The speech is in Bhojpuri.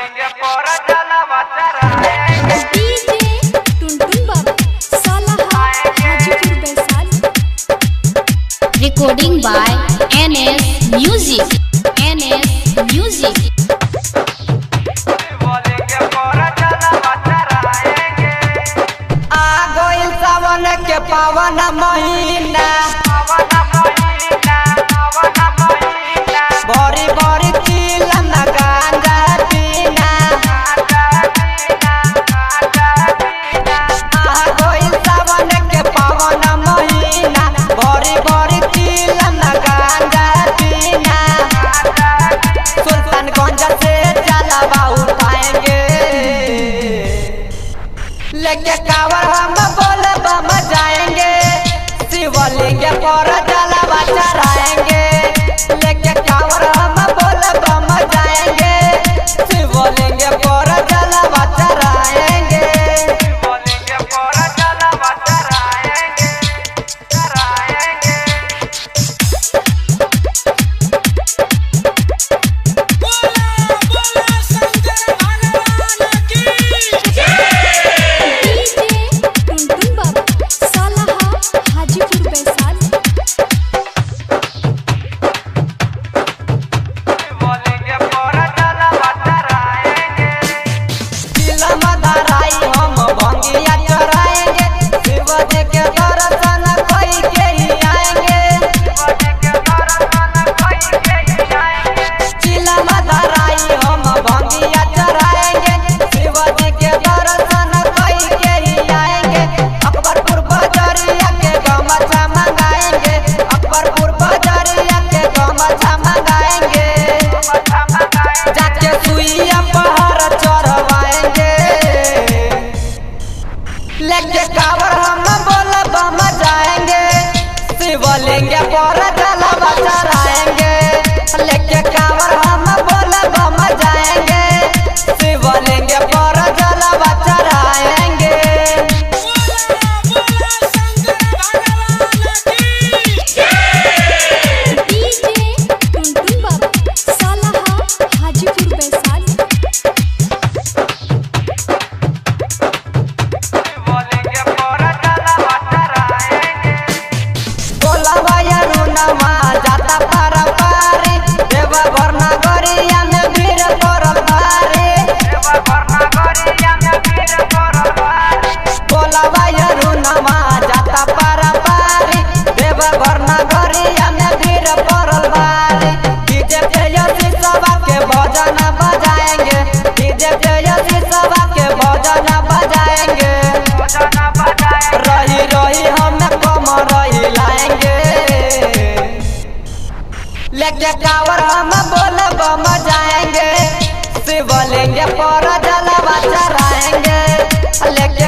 शिवलिंग पर जलवा चढ़ाएंगे। डीजे टुनटुन बाबू सालाहा Hajipur Vaishali. Recording by NS music. शिवलिंग पर जलवा चढ़ाएंगे। आ गइल सावन के पावन महीना, बड़ी बड़ी चिलम गांजा पीना। आ गइल सावन के पावन महीना, बड़ी बड़ी चिलम गांजा पीना। सुल्तानगंज से जलवा उठाएंगे, लेके कावर हम बोल बम जाएंगे। शिवलिंग पर जलवा चढ़ाएंगे, लेके कावर हम बोल बम जाएंगे। शिवलिंग पर जलवा चढ़ाएंगे। शिवलिंग पर जलवा चढ़ाएंगे। डीजे टुनटुन बाबू सालाहा हाजीपुर वैशाली। शिवलिंग पर जलवा चढ़ाएंगे। चिलम धराई हम भंगिया चढ़ाएंगे। शिव जी के दर्शन कोई के ही आएंगे। चिलम धराई हम भंगिया चढ़ाएंगे। शिव जी के दर्शन कोई के ही आएंगे। अकबरपुर बजरिया के गमछा मंगाएंगे। अकबरपुर बजरिया के गमछा मंगाएंगे। जाके सुइया पहाड़ चढ़वाएंगे, लेके कावर हम बोल बम जाएंगे। शिवलिंग पर जलवा चढ़ाएंगे, लेके कावर हम बोल बम जाएंगे। शिवलिंग पर जलवा चढ़ाएंगे। डीजे टुनटुन बाबू सालाहा हाजीपुर वैशाली। शिवलिंग पर जलवा चढ़ाएंगे। बोलवा यरुनवा जाता पारा पारी, देवघर नगरिया में भीड़ पड़ल भारी। बोलवा यरुनवा जाता पारा पारी, देवघर नगरिया में भीड़ पड़ल भारी। डीजे पे यसी सभा के भजन बजाएंगे। डीजे पे यसी सभा के भजन बजाएंगे। रही रही हम कम रही लाएंगे, लेके कावर हम बोल बम जाएंगे। शिवलिंग पर जलवा चढ़ाएंगे, लेके